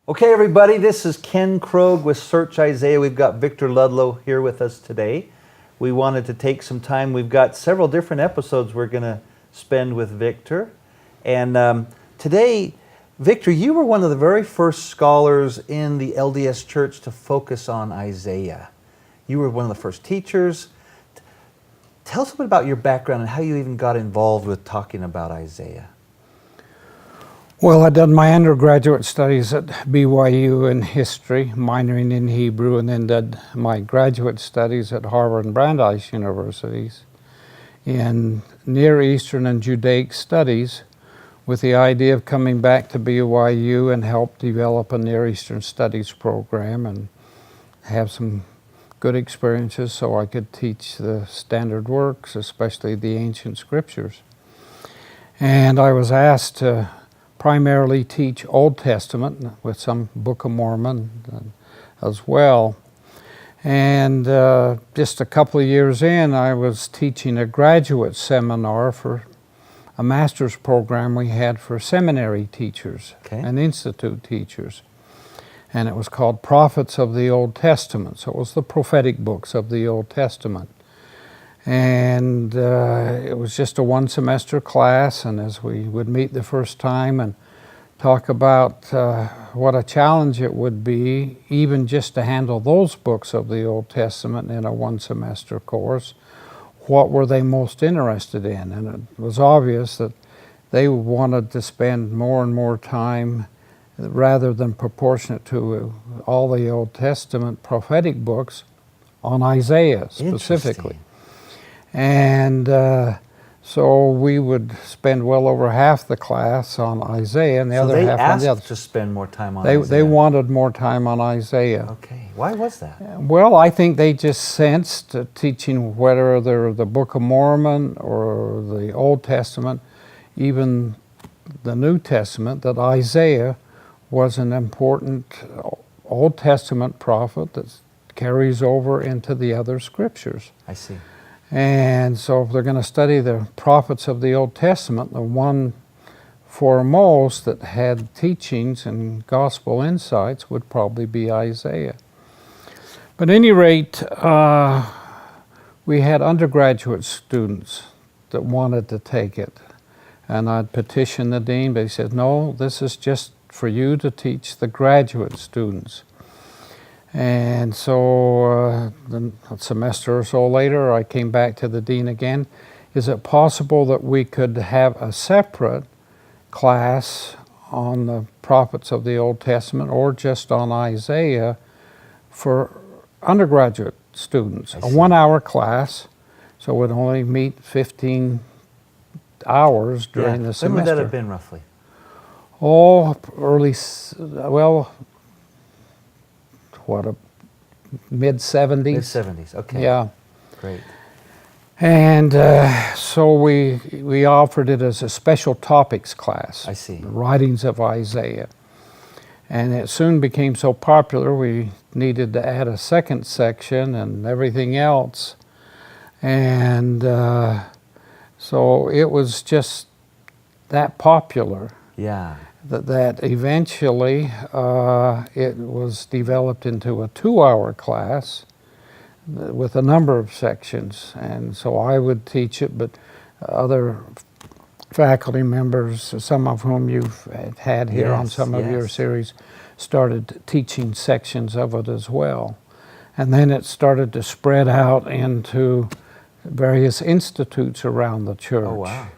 Okay, everybody, this is Ken Krogue with Search Isaiah. We've got Victor Ludlow here with us today. We wanted to take some time. We've got several different episodes we're going to spend with Victor. And today, Victor, you were one of the very first scholars in the LDS Church to focus on Isaiah. You were one of the first teachers. Tell us a bit about your background and how you even got involved with talking about Isaiah. Well, I did my undergraduate studies at BYU in history, minoring in Hebrew, and then did my graduate studies at Harvard and Brandeis universities in Near Eastern and Judaic studies, with the idea of coming back to BYU and help develop a Near Eastern studies program and have some good experiences so I could teach the standard works, especially the ancient scriptures. And I was asked to primarily teach Old Testament with some Book of Mormon as well. And just a couple of years in, I was teaching a graduate seminar for a master's program we had for seminary teachers and institute teachers. And it was called Prophets of the Old Testament. So it was the prophetic books of the Old Testament. And it was just a one-semester class, and as we would meet the first time and talk about what a challenge it would be even just to handle those books of the Old Testament in a one-semester course, what were they most interested in? And it was obvious that they wanted to spend more and more time, rather than proportionate to all the Old Testament prophetic books, on Isaiah specifically. And so we would spend well over half the class on Isaiah, and the other half on the other. To spend more time on Isaiah. They wanted more time on Isaiah. Okay, why was that? Well, I think they just sensed teaching, whether they're the Book of Mormon or the Old Testament, even the New Testament, that Isaiah was an important Old Testament prophet that carries over into the other scriptures. I see. And so if they're going to study the prophets of the Old Testament, the one foremost that had teachings and gospel insights would probably be Isaiah. But at any rate, we had undergraduate students that wanted to take it. And I'd petition the dean, but he said, no, this is just for you to teach the graduate students. And so a semester or so later, I came back to the dean again. Is it possible that we could have a separate class on the prophets of the Old Testament or just on Isaiah for undergraduate students? A 1 hour class, so it would only meet 15 hours during the semester. When would that have been roughly? Oh, mid-70s. Mid-70s, okay. Yeah. Great. And so we offered it as a special topics class. I see. The writings of Isaiah. And it soon became so popular we needed to add a second section and everything else. And so it was just that popular. Yeah. That eventually it was developed into a 2-hour class with a number of sections. And so I would teach it, but other faculty members, some of whom you've had here on some of your series, started teaching sections of it as well. And then it started to spread out into various institutes around the church. Oh, wow.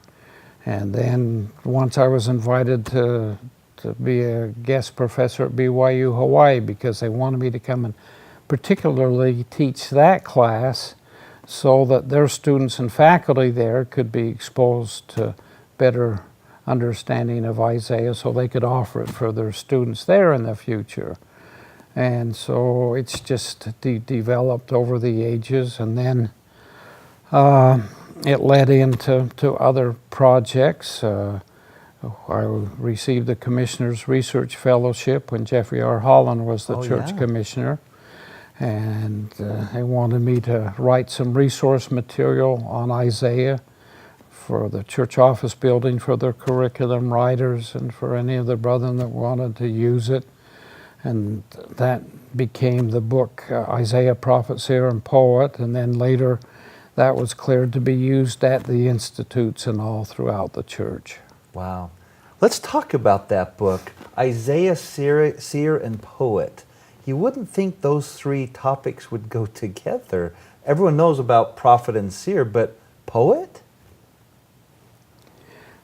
And then once I was invited to be a guest professor at BYU Hawaii because they wanted me to come and particularly teach that class so that their students and faculty there could be exposed to better understanding of Isaiah so they could offer it for their students there in the future. And so it's just developed over the ages, and then it led into other projects. I received the Commissioner's Research Fellowship when Jeffrey R. Holland was the church commissioner. And they wanted me to write some resource material on Isaiah for the church office building for their curriculum writers and for any of the brethren that wanted to use it. and that became the book Isaiah, Prophet, Seer, and Poet, and then later that was cleared to be used at the institutes and all throughout the church. Wow. Let's talk about that book, Isaiah, Seer, and Poet. You wouldn't think those three topics would go together. Everyone knows about prophet and seer, but poet?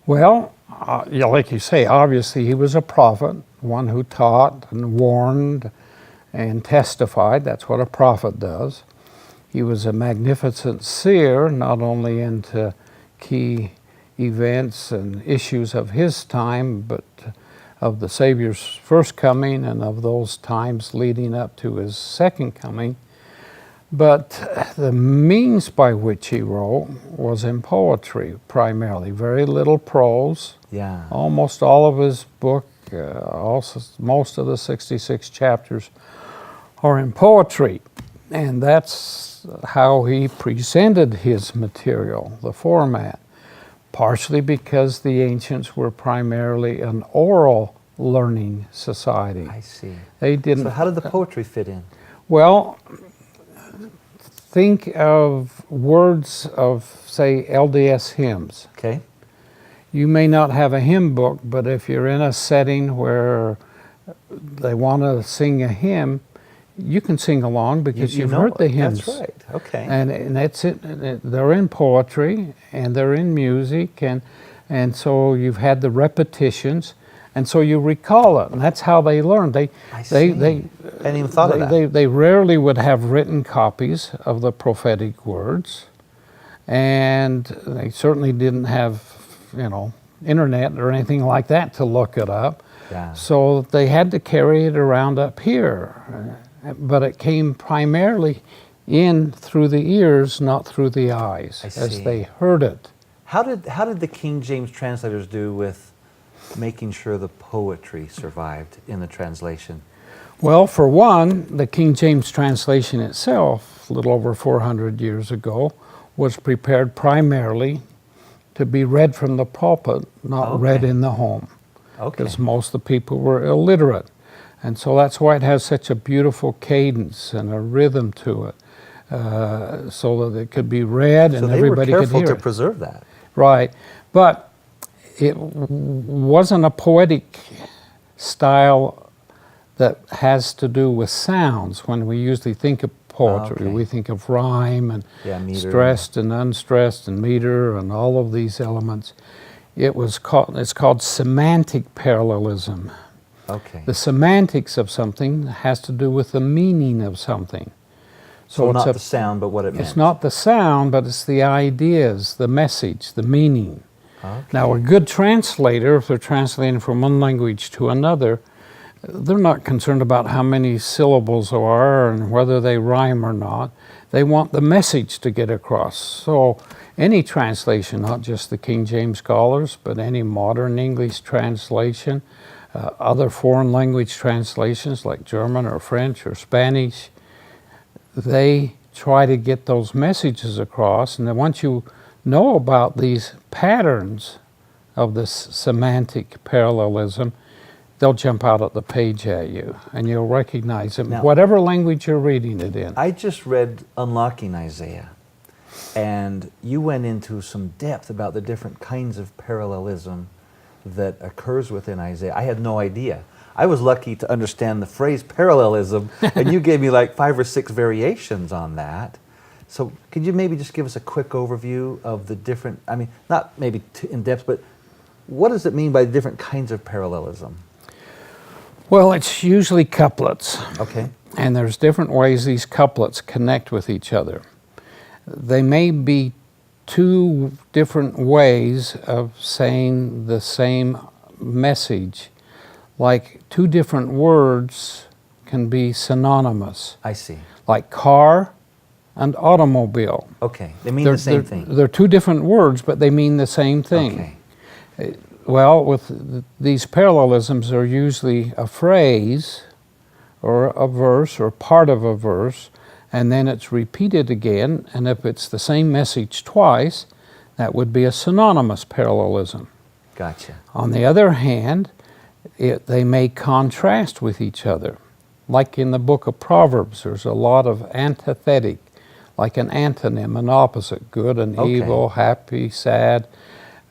Well, yeah, like you say, obviously he was a prophet, one who taught and warned and testified. That's what a prophet does. He was a magnificent seer, not only into key events and issues of his time, but of the Savior's first coming and of those times leading up to his second coming. But the means by which he wrote was in poetry primarily, very little prose. Yeah. Almost all of his book, most of the 66 chapters are in poetry. And that's how he presented his material, the format, partially because the ancients were primarily an oral learning society. I see. They didn't. So how did the poetry fit in? Well, think of words of, say, LDS hymns. Okay. You may not have a hymn book, but if you're in a setting where they want to sing a hymn, you can sing along because you've heard the hymns. That's right. Okay. And that's it. They're in poetry and they're in music, and so you've had the repetitions, and so you recall it, and that's how they learn. I hadn't even thought of that. They rarely would have written copies of the prophetic words, and they certainly didn't have, internet or anything like that to look it up. Yeah. So they had to carry it around up here, but it came primarily in through the ears, not through the eyes, as they heard it. How did the King James translators do with making sure the poetry survived in the translation? Well, for one, the King James translation itself, a little over 400 years ago, was prepared primarily to be read from the pulpit, not read in the home. Okay. Because most of the people were illiterate. And so that's why it has such a beautiful cadence and a rhythm to it, so that it could be read and everybody could hear it. So they were careful to preserve that. Right. But it wasn't a poetic style that has to do with sounds. When we usually think of poetry, we think of rhyme and stressed and unstressed and meter and all of these elements. It's called semantic parallelism. Okay. The semantics of something has to do with the meaning of something. So it's not the sound, but what it meant. It's not the sound, but it's the ideas, the message, the meaning. Okay. Now, a good translator, if they're translating from one language to another, they're not concerned about how many syllables there are and whether they rhyme or not. They want the message to get across. So any translation, not just the King James scholars, but any modern English translation, other foreign language translations like German or French or Spanish, they try to get those messages across. And then once you know about these patterns of this semantic parallelism, they'll jump out at the page at you, and you'll recognize it, whatever language you're reading it in. I just read Unlocking Isaiah, and you went into some depth about the different kinds of parallelism that occurs within Isaiah. I had no idea. I was lucky to understand the phrase parallelism, and you gave me like 5 or 6 variations on that. So could you maybe just give us a quick overview of the different, not maybe in depth, but what does it mean by different kinds of parallelism? Well, it's usually couplets. Okay. And there's different ways these couplets connect with each other. They may be 2 different ways of saying the same message, like 2 different words can be synonymous. I see. Like car and automobile. Okay, they mean the same thing. They're 2 different words, but they mean the same thing. Okay. Well, with these parallelisms are usually a phrase or a verse or part of a verse, and then it's repeated again, and if it's the same message twice, that would be a synonymous parallelism. Gotcha. On the other hand, they may contrast with each other. Like in the book of Proverbs, there's a lot of antithetic, like an antonym, an opposite, good and Okay. evil, happy, sad.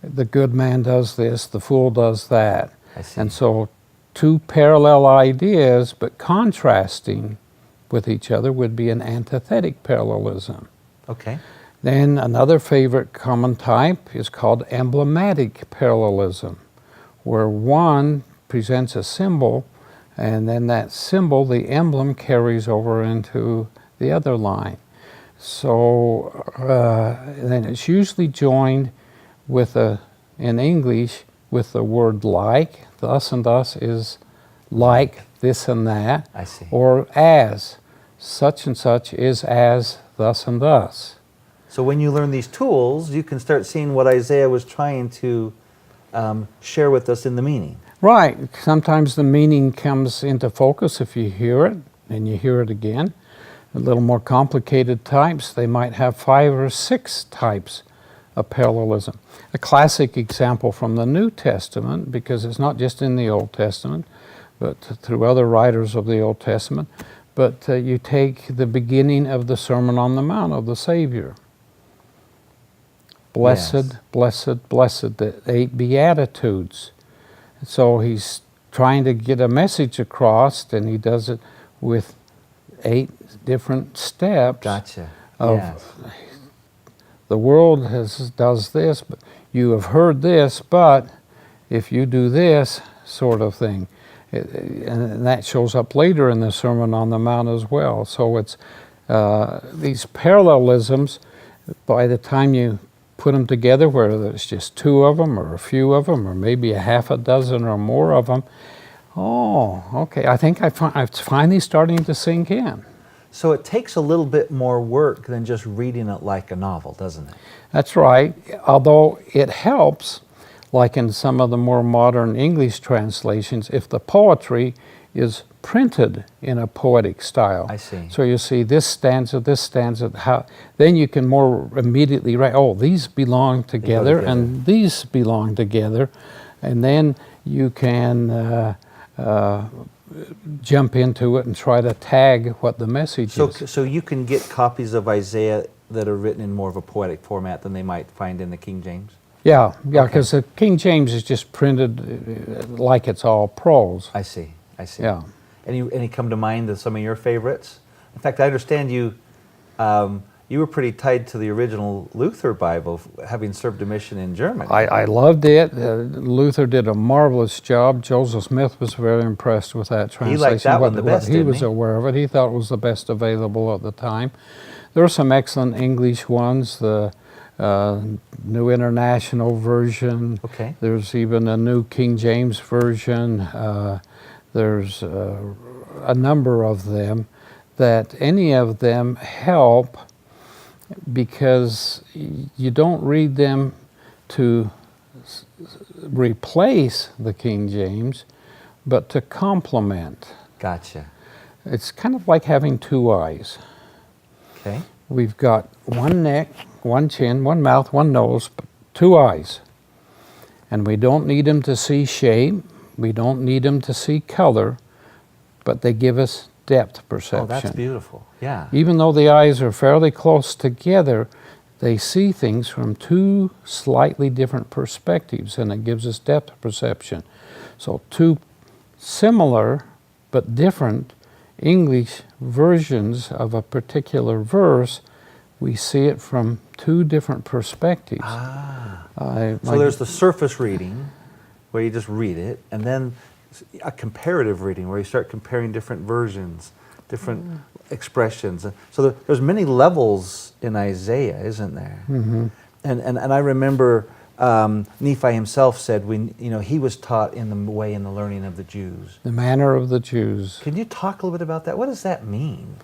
The good man does this, the fool does that. I see. And so two parallel ideas, but contrasting with each other, would be an antithetic parallelism. Okay. Then another favorite common type is called emblematic parallelism, where one presents a symbol, and then that symbol, the emblem, carries over into the other line. So then it's usually joined with in English, with the word like. Thus and thus is like this and that. I see. Or as. Such and such is as thus and thus. So when you learn these tools, you can start seeing what Isaiah was trying to share with us in the meaning. Right. Sometimes the meaning comes into focus if you hear it, and you hear it again. A little more complicated types, they might have 5 or 6 types of parallelism. A classic example from the New Testament, because it's not just in the Old Testament, but through other writers of the Old Testament, but you take the beginning of the Sermon on the Mount of the Savior. Blessed, Yes. blessed, blessed, the 8 Beatitudes. So he's trying to get a message across, and he does it with 8 different steps. Gotcha. Of Yes. the world does this, but you have heard this, but if you do this, sort of thing. And that shows up later in the Sermon on the Mount as well. So it's these parallelisms, by the time you put them together, whether it's just 2 of them or a few of them or maybe a half a dozen or more of them, oh, okay, I think I'm finally starting to sink in. So it takes a little bit more work than just reading it like a novel, doesn't it? That's right, although it helps, like in some of the more modern English translations, if the poetry is printed in a poetic style. I see. So you see this stanza, how, then you can more immediately write, oh, these belong together, together. and these belong together, and then you can jump into it and try to tag what the message is. So you can get copies of Isaiah that are written in more of a poetic format than they might find in the King James? Yeah, Okay. because the King James is just printed like it's all prose. I see. Yeah. Any come to mind of some of your favorites? In fact, I understand you you were pretty tied to the original Luther Bible, having served a mission in Germany. I loved it. Luther did a marvelous job. Joseph Smith was very impressed with that translation. He liked that one the best, He didn't was he? aware of it. He thought it was the best available at the time. There were some excellent English ones. The New International Version. Okay. There's even a New King James Version. There's a number of them that any of them help, because you don't read them to replace the King James, but to complement. Gotcha. It's kind of like having 2 eyes. Okay. We've got one neck, one chin, one mouth, one nose, but 2 eyes. And we don't need them to see shape. We don't need them to see color, but they give us depth perception. Oh, that's beautiful. Yeah. Even though the eyes are fairly close together, they see things from 2 slightly different perspectives, and it gives us depth perception. So 2 similar but different English versions of a particular verse, we see it from 2 different perspectives. So there's the surface reading, where you just read it, and then a comparative reading, where you start comparing different versions, different expressions. So there's many levels in Isaiah, isn't there? Mm-hmm. And I remember Nephi himself said, he was taught in the way and the learning of the Jews. The manner of the Jews. Can you talk a little bit about that? What does that mean?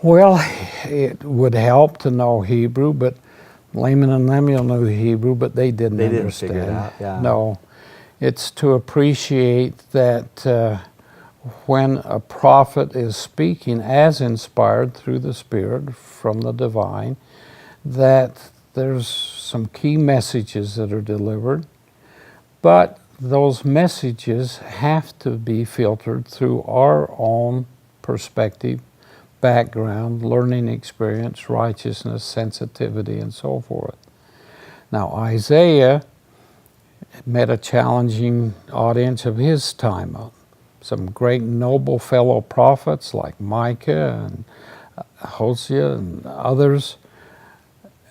Well, it would help to know Hebrew, but Laman and Lemuel knew Hebrew, but they didn't They didn't understand. figure it out, yeah. No. It's to appreciate that when a prophet is speaking as inspired through the Spirit from the divine, that there's some key messages that are delivered, but those messages have to be filtered through our own perspective, background, learning experience, righteousness, sensitivity, and so forth. Now, Isaiah met a challenging audience of his time. Some great noble fellow prophets like Micah and Hosea and others,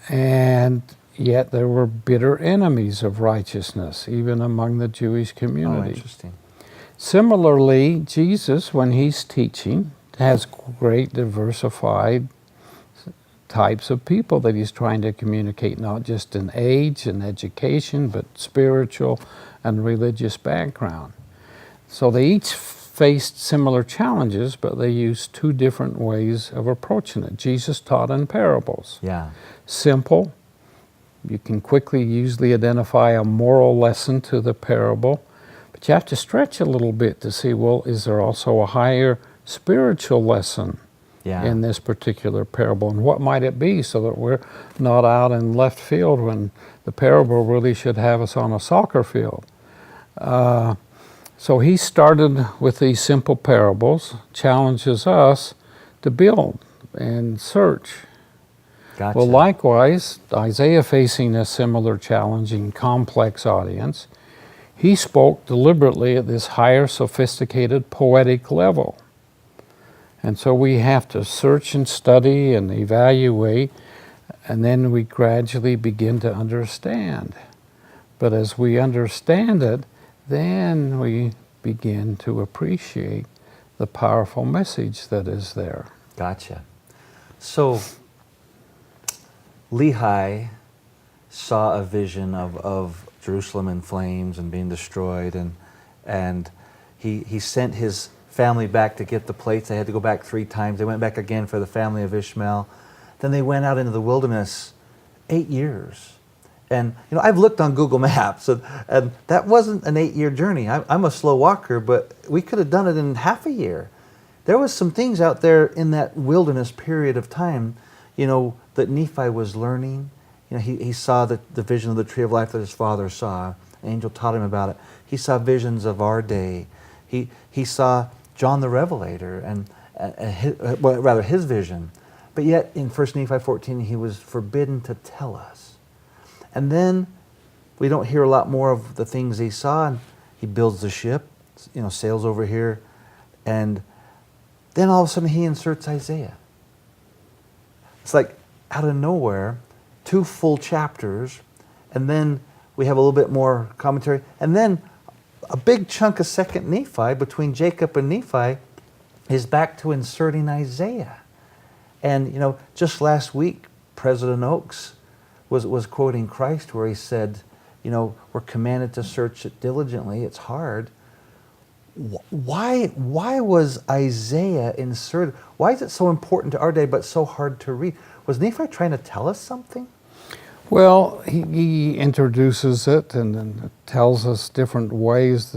and yet there were bitter enemies of righteousness, even among the Jewish Oh, community. interesting. Similarly, Jesus, when he's teaching, has great diversified types of people that he's trying to communicate, not just in age and education, but spiritual and religious background. So they each faced similar challenges, but they used two different ways of approaching it. Jesus taught in parables. Yeah. Simple. You can quickly usually identify a moral lesson to the parable, but you have to stretch a little bit to see, well, is there also a higher spiritual lesson Yeah. in this particular parable, and what might it be, so that we're not out in left field when the parable really should have us on a soccer field. So he started with these simple parables, challenges us to build and search. Gotcha. Well, likewise, Isaiah, facing a similar challenging, complex audience, he spoke deliberately at this higher, sophisticated, poetic level. And so we have to search and study and evaluate, and then we gradually begin to understand. But as we understand it, then we begin to appreciate the powerful message that is there. Gotcha. So, Lehi saw a vision of Jerusalem in flames and being destroyed, and he sent his family back to get the plates. They had to go back 3 times. They went back again for the family of Ishmael. Then they went out into the wilderness 8 years. And I've looked on Google Maps, and that wasn't an 8-year journey. I'm a slow walker, but we could have done it in half a year. There was some things out there in that wilderness period of time, that Nephi was learning. He saw the vision of the tree of life that his father saw. An angel taught him about it. He saw visions of our day. He saw John the Revelator and his vision. But yet in 1 Nephi 14 he was forbidden to tell us. And then we don't hear a lot more of the things he saw. And he builds the ship, sails over here, and then all of a sudden he inserts Isaiah. It's like out of nowhere, 2 full chapters, and then we have a little bit more commentary, and then a big chunk of 2nd Nephi between Jacob and Nephi is back to inserting Isaiah. And just last week, President Oaks was quoting Christ where he said, we're commanded to search it diligently. It's hard. Why was Isaiah inserted? Why is it so important to our day but so hard to read? Was Nephi trying to tell us something? Well, he introduces it and tells us different ways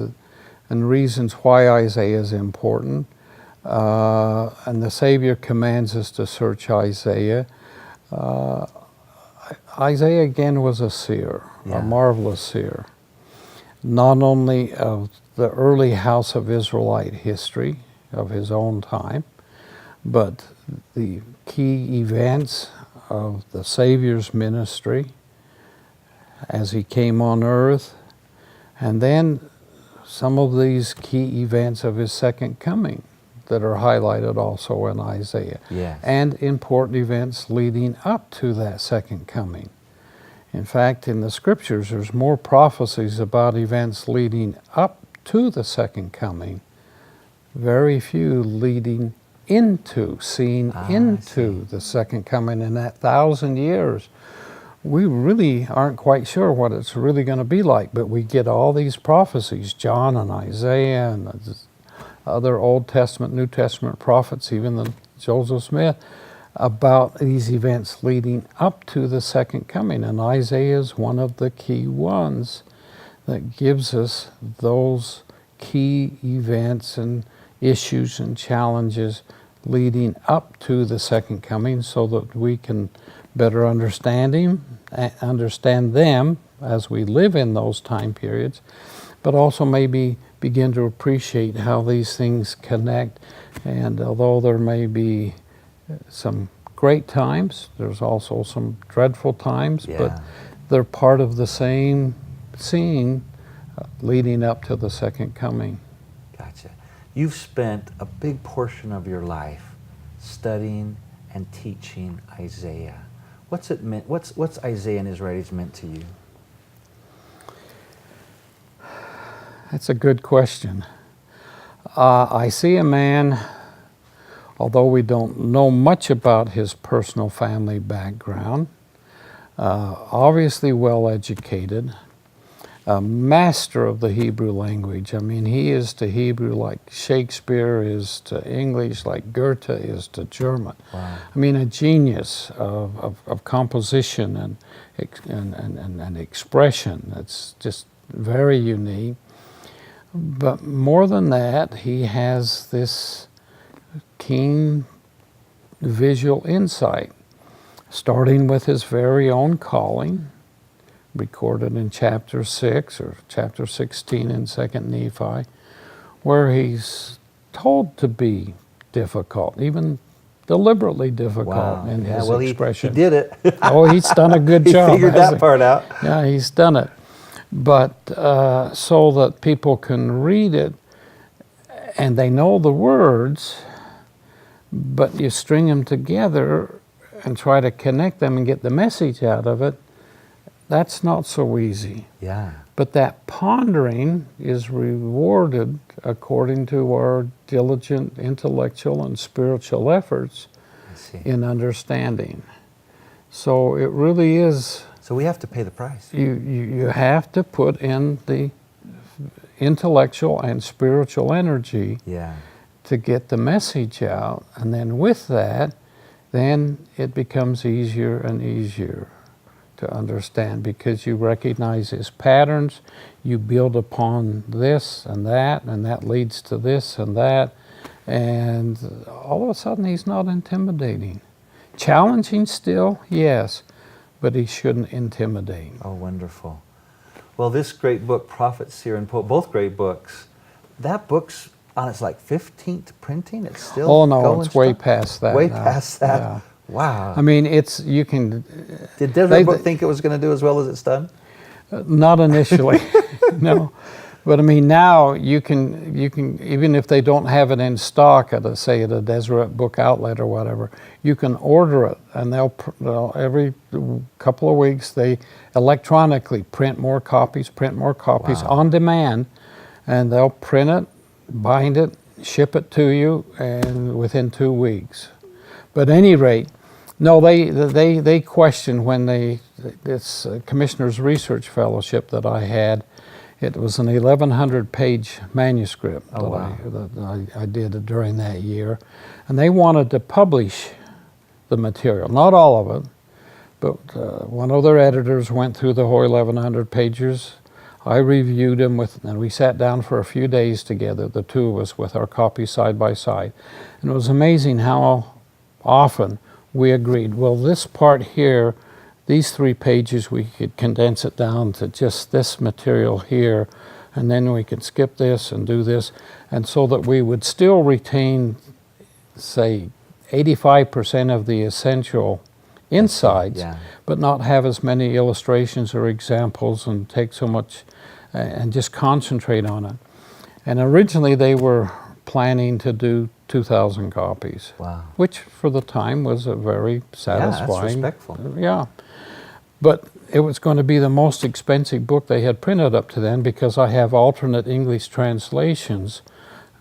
and reasons why Isaiah is important. And the Savior commands us to search Isaiah. Isaiah again was a seer, Yeah. a marvelous seer, not only of the early house of Israelite history of his own time, but the key events of the Savior's ministry as he came on earth, and then some of these key events of his second coming that are highlighted also in Isaiah. Yes. And important events leading up to that second coming. In fact, in the scriptures, there's more prophecies about events leading up to the second coming, very few leading into, into the second coming. In that 1,000 years, we really aren't quite sure what it's really going to be like, but we get all these prophecies, John and Isaiah and other Old Testament, New Testament prophets, even the Joseph Smith, about these events leading up to the second coming. And Isaiah is one of the key ones that gives us those key events and issues and challenges leading up to the second coming, so that we can better understand them as we live in those time periods, but also maybe begin to appreciate how these things connect. And although there may be some great times, there's also some dreadful times, but they're part of the same scene leading up to the second coming. Gotcha. You've spent a big portion of your life studying and teaching Isaiah. What's it meant? What's Isaiah and his writings meant to you? That's a good question. I see a man, although we don't know much about his personal family background, obviously well educated, a master of the Hebrew language. I mean, he is to Hebrew like Shakespeare is to English, like Goethe is to German. Wow. I mean, a genius of composition and expression. It's just very unique. But more than that, he has this keen visual insight, starting with his very own calling, recorded in chapter 6 or chapter 16 in 2nd Nephi, where he's told to be difficult, even deliberately difficult in his expression. He did it. Oh, he's done a good job. He figured that part out. Yeah, he's done it. But so that people can read it and they know the words, but you string them together and try to connect them and get the message out of it, that's not so easy. Yeah. But that pondering is rewarded according to our diligent intellectual and spiritual efforts in understanding. So it really is. So we have to pay the price. You have to put in the intellectual and spiritual energy to get the message out. And then with that, then it becomes easier and easier to understand because you recognize his patterns, you build upon this, and that leads to this and that, and all of a sudden he's not intimidating. Challenging still, yes, but he shouldn't intimidate. Oh, wonderful. Well, this great book, Prophet, Seer, and Poet, both great books, that book's on its like 15th printing? It's still Oh no, going it's way strong? past that Way now. past that? Yeah. Wow. I mean, you can... Did Desert Book think it was going to do as well as it's done? Not initially, no. But I mean, now you can, even if they don't have it in stock at say at a Deseret Book outlet or whatever, you can order it, and they'll every couple of weeks they electronically print more copies on demand, and they'll print it, bind it, ship it to you, and within 2 weeks. But at any rate, no, they questioned when this Commissioner's Research Fellowship that I had. It was an 1,100-page manuscript that I did during that year. And they wanted to publish the material, not all of it, but one of their editors went through the whole 1,100 pages. I reviewed them, and we sat down for a few days together, the two of us, with our copies side by side. And it was amazing how often we agreed, well, this part here, these 3 pages, we could condense it down to just this material here, and then we could skip this and do this, and so that we would still retain, say, 85% of the essential insights, but not have as many illustrations or examples and take so much, and just concentrate on it. And originally they were planning to do 2,000 copies, which for the time was a very satisfying. Yeah, that's respectful. Yeah. But it was going to be the most expensive book they had printed up to then because I have alternate English translations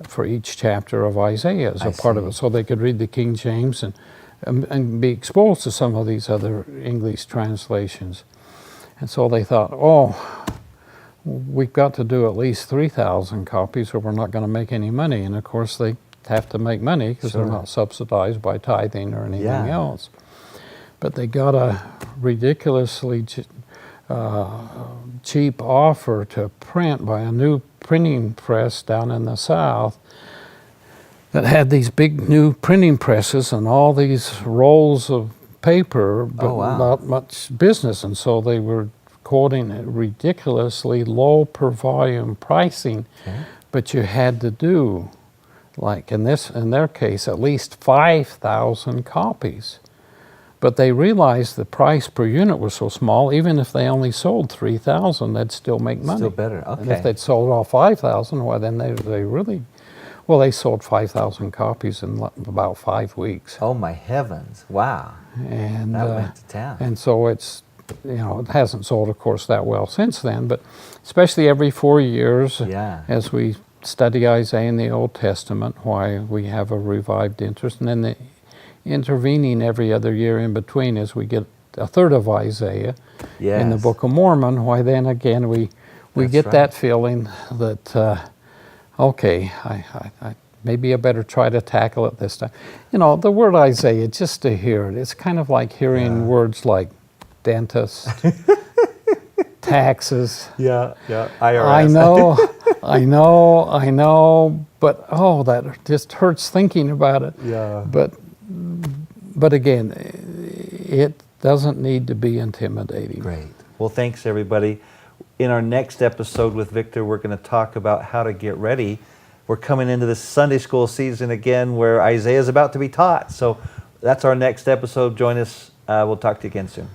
for each chapter of Isaiah as a part of it, so they could read the King James and be exposed to some of these other English translations. And so they thought, oh, we've got to do at least 3,000 copies or we're not going to make any money. And of course they have to make money because they're not subsidized by tithing or anything else. But they got a ridiculously cheap offer to print by a new printing press down in the South that had these big new printing presses and all these rolls of paper, but not much business. And so they were quoting at ridiculously low per volume pricing, but you had to do, like in their case, at least 5,000 copies. But they realized the price per unit was so small, even if they only sold 3,000, they'd still make money. Still better, okay. And if they'd sold all 5,000, well, then they really, well, they sold 5,000 copies in about 5 weeks. Oh my heavens! Wow. And that went to town. And so it's, you know, it hasn't sold, of course, that well since then. But especially every 4 years, as we study Isaiah in the Old Testament, why we have a revived interest, and then the intervening every other year in between as we get a third of Isaiah in the Book of Mormon, why then again we get that feeling that, okay, I maybe I better try to tackle it this time. You know, the word Isaiah, just to hear it, it's kind of like hearing words like dentist, taxes. IRS. I know, but oh, that just hurts thinking about it. Yeah. But again, it doesn't need to be intimidating. Great. Well, thanks everybody. In our next episode with Victor, we're going to talk about how to get ready. We're coming into this Sunday school season again where Isaiah is about to be taught. So that's our next episode. Join us. We'll talk to you again soon.